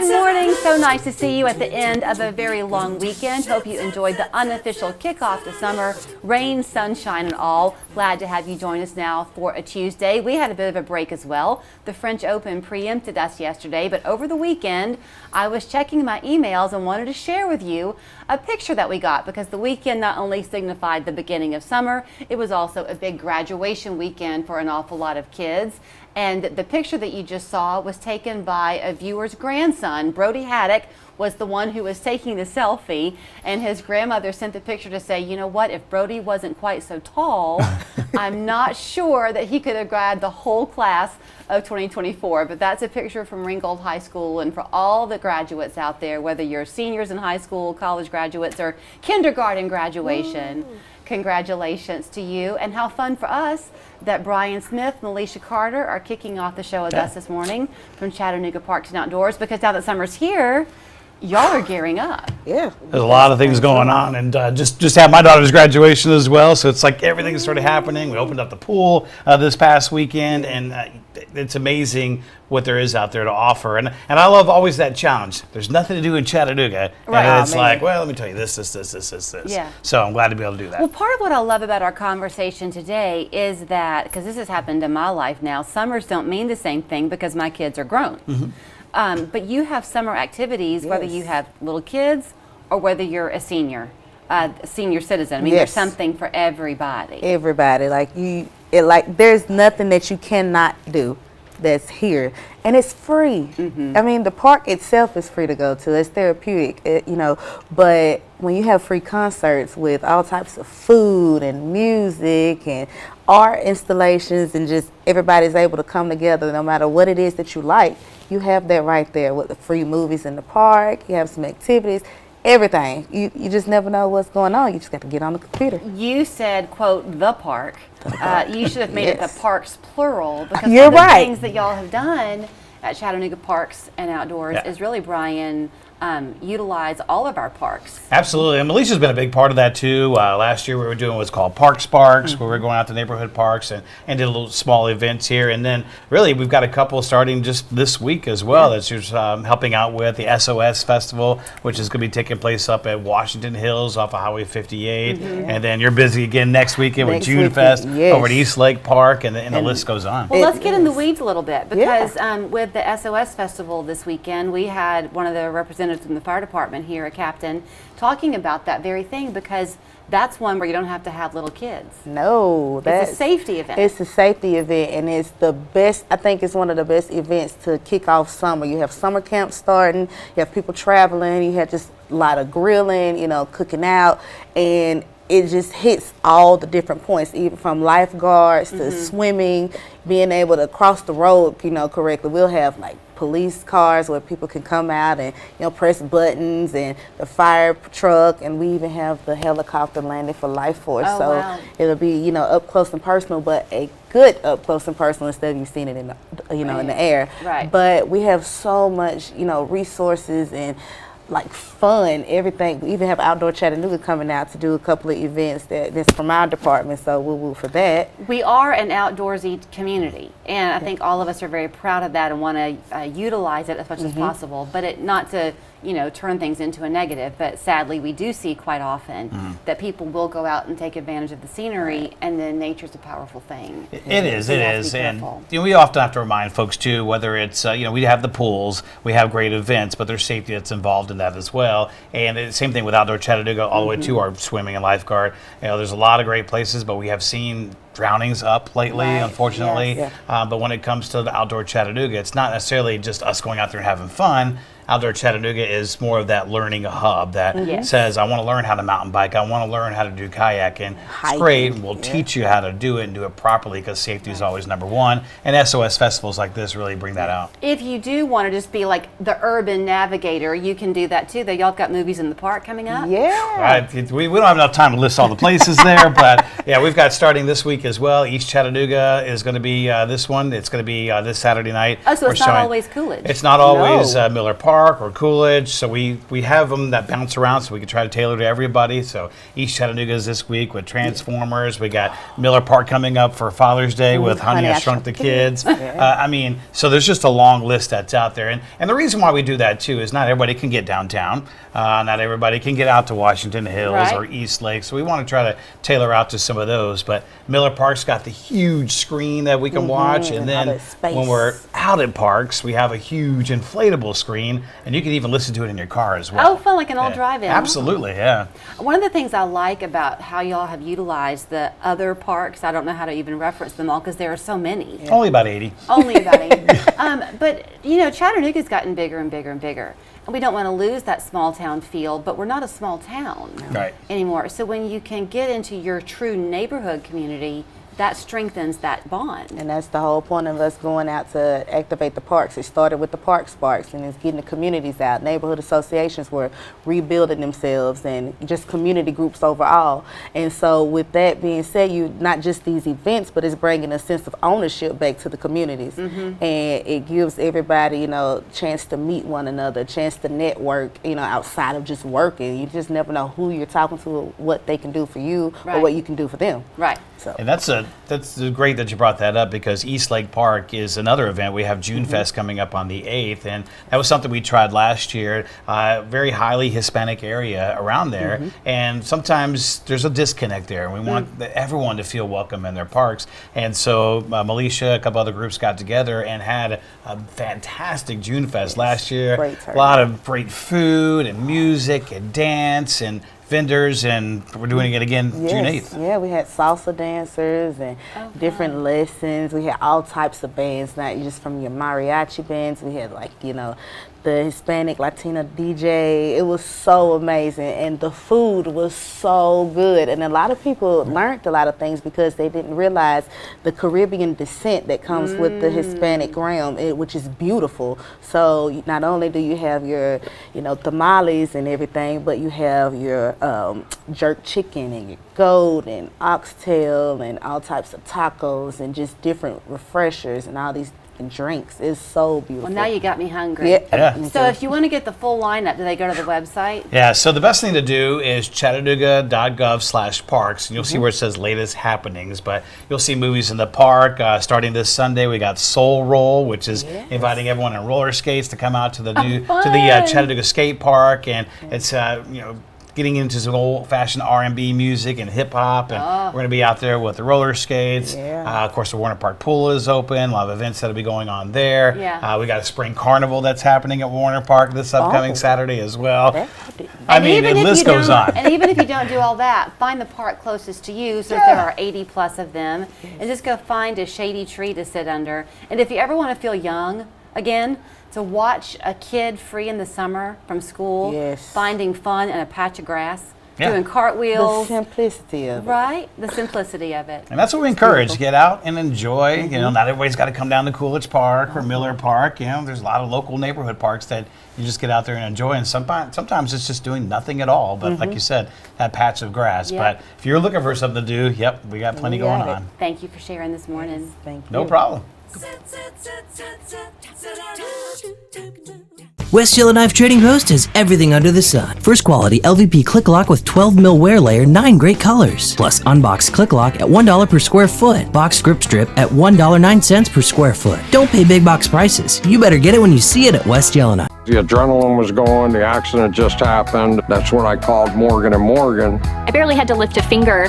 morning. So nice to see you at the end of a very long weekend. Hope you enjoyed the unofficial kickoff to summer, rain, sunshine, and all. Glad to have you join us now for a Tuesday. We had a bit of a break as well. The French Open preempted us yesterday, but over the weekend, I was checking my emails and wanted to share with you a picture that we got, because the weekend not only signified the beginning of summer, it was also a big graduation weekend for an awful lot of kids. And the picture that you just saw was taken by a viewer's grandson. Brody Haddock was the one who was taking the selfie, and his grandmother sent the picture to say, you know what, if Brody wasn't quite so tall, I'm not sure that he could have grabbed the whole class of 2024. But that's a picture from Ringgold High School, and for all the graduates out there, whether you're seniors in high school, college graduates, or kindergarten graduation, ooh, congratulations to you. And how fun for us that Brian Smith and Alicia Carter are kicking off the show with us this morning from Chattanooga Parks and Outdoors, because now that summer's here, y'all are gearing up. Yeah. There's a lot of things going on, and just had my daughter's graduation as well, so it's like everything's sort of happening. We opened up the pool this past weekend, and it's amazing what there is out there to offer. And I love always that challenge. There's nothing to do in Chattanooga. Right. And it's like, well, let me tell you this. Yeah. So I'm glad to be able to do that. Well, part of what I love about our conversation today is that, because this has happened in my life now, summers don't mean the same thing because my kids are grown. Mm-hmm. But you have summer activities, yes, whether you have little kids or whether you're a senior citizen. I mean, yes, there's something for everybody. Everybody, there's nothing that you cannot do that's here, and it's free. Mm-hmm. I mean, the park itself is free to go to. It's therapeutic, but when you have free concerts with all types of food and music and art installations, and just everybody's able to come together no matter what it is that you like, you have that right there with the free movies in the park. You have some activities, everything. You just never know what's going on. You just got to get on the computer. You said, quote, the park. You should have made it the parks plural, because you're one of the right. things that y'all have done at Chattanooga Parks and Outdoors is really, Brian, utilize all of our parks. Absolutely, and Alicia's been a big part of that too. Last year we were doing what's called Park Sparks, where we're going out to neighborhood parks and did a little small events here. And then really we've got a couple starting just this week as well that's just helping out with the SOS Festival, which is going to be taking place up at Washington Hills off of Highway 58. Mm-hmm. And then you're busy again next weekend with June Fest over at East Lake Park, and the list goes on. Well, let's get in the weeds a little bit, because with the SOS Festival this weekend, we had one of the representatives from the fire department here, a captain, talking about that very thing, because that's one where you don't have to have little kids. No, it's a safety event. It's a safety event, and it's the best. I think it's one of the best events to kick off summer. You have summer camp starting, you have people traveling, you have just a lot of grilling, cooking out, and it just hits all the different points, even from lifeguards to swimming, being able to cross the road, correctly. We'll have police cars where people can come out and press buttons, and the fire truck, and we even have the helicopter landing for Life Force. Oh, so wow. It'll be up close and personal, but a good up close and personal instead of you seeing it in the in the air. Right. But we have so much resources and fun, everything. We even have Outdoor Chattanooga coming out to do a couple of events that's from our department, so we'll for that. We are an outdoorsy community, and I think all of us are very proud of that and want to utilize it as much as possible, but not to turn things into a negative. But sadly, we do see quite often that people will go out and take advantage of the scenery, and then nature's a powerful thing. It is, and we often have to remind folks too, whether it's we have the pools, we have great events, but there's safety that's involved in that as well. And the same thing with Outdoor Chattanooga, all the way to our swimming and lifeguard. There's a lot of great places, but we have seen drownings up lately, unfortunately. Yes. But when it comes to the Outdoor Chattanooga, it's not necessarily just us going out there and having fun. Outdoor Chattanooga is more of that learning hub that says, I want to learn how to mountain bike, I want to learn how to do kayaking. It's great, we'll teach you how to do it and do it properly, because safety is always number one. And SOS festivals like this really bring that out. If you do want to just be like the urban navigator, you can do that too. Y'all got movies in the park coming up? Yeah. We don't have enough time to list all the places there, but we've got starting this week as well. East Chattanooga is going to be this one. It's going to be this Saturday night. Oh, so it's not always Coolidge. It's not always Miller Park. Park or Coolidge. So we have them that bounce around so we can try to tailor to everybody. So East Chattanooga is this week with Transformers. We got Miller Park coming up for Father's Day with Honey, I Shrunk the Kids. I mean, so there's just a long list that's out there. And the reason why we do that too is not everybody can get downtown. Not everybody can get out to Washington Hills or East Lake. So we want to try to tailor out to some of those. But Miller Park's got the huge screen that we can watch. And then when we're out at parks, we have a huge inflatable screen, and you can even listen to it in your car as well. Oh, fun, like an old drive-in. Absolutely, yeah. One of the things I like about how y'all have utilized the other parks, I don't know how to even reference them all because there are so many. Yeah. Only about 80. Only about 80. But, you know, Chattanooga's gotten bigger and bigger and bigger. And we don't want to lose that small town feel, but we're not a small town anymore. So when you can get into your true neighborhood community, that strengthens that bond. And that's the whole point of us going out to activate the parks. It started with the Park Sparks, and it's getting the communities out. Neighborhood associations were rebuilding themselves, and just community groups overall. And so with that being said, you not just these events, but it's bringing a sense of ownership back to the communities. And it gives everybody, you know, chance to meet one another, chance to network, you know, outside of just working. You just never know who you're talking to, or what they can do for you, or what you can do for them. So. And that's great that you brought that up, because East Lake Park is another event. We have June Fest coming up on the 8th, and that was something we tried last year. Very highly Hispanic area around there, and sometimes there's a disconnect there. We want everyone to feel welcome in their parks, and so Militia, a couple other groups got together and had a fantastic June Fest last year. A lot of great food and music and dance and vendors, and we're doing it again June 8th. Yeah, we had salsa dancers and different lessons. We had all types of bands, not just from your mariachi bands. We had, like, you know, the Hispanic Latina DJ. It was so amazing, and the food was so good. And a lot of people learned a lot of things because they didn't realize the Caribbean descent that comes with the Hispanic realm, which is beautiful. So not only do you have your, you know, tamales and everything, but you have your jerk chicken and your goat and oxtail and all types of tacos and just different refreshers and all these drinks. Is so beautiful. Well, now you got me hungry. So if you want to get the full lineup, do they go to the website? Yeah, so the best thing to do is chattanooga.gov/parks, and you'll see where it says latest happenings, but you'll see movies in the park. Starting this Sunday, we got Soul Roll, which is inviting everyone on roller skates to come out to the Chattanooga Skate Park, and it's you know, getting into some old-fashioned R&B music and hip-hop, and we're going to be out there with the roller skates. Of course, the Warner Park Pool is open. A lot of events that will be going on there. We got a spring carnival that's happening at Warner Park this upcoming Saturday as well. I mean, the list goes on. And even if you don't do all that, find the park closest to you, since there are 80 plus of them, and just go find a shady tree to sit under. And if you ever want to feel young again, to watch a kid free in the summer from school, finding fun in a patch of grass, doing cartwheels. The simplicity of it. The simplicity of it. And that's what we encourage. Get out and enjoy. You know, not everybody's got to come down to Coolidge Park or Miller Park. You know, there's a lot of local neighborhood parks that you just get out there and enjoy. And sometimes it's just doing nothing at all. But like you said, that patch of grass. But if you're looking for something to do, we got plenty going on. Thank you for sharing this morning. Thank you. No problem. West Yellowknife Trading Post has everything under the sun. First quality LVP click lock with 12 mil wear layer, 9 great colors. Plus unboxed click lock at $1 per square foot. Box grip strip at $1.09 per square foot. Don't pay big box prices. You better get it when you see it at West Yellowknife. The adrenaline was going, the accident just happened. That's when I called Morgan & Morgan. I barely had to lift a finger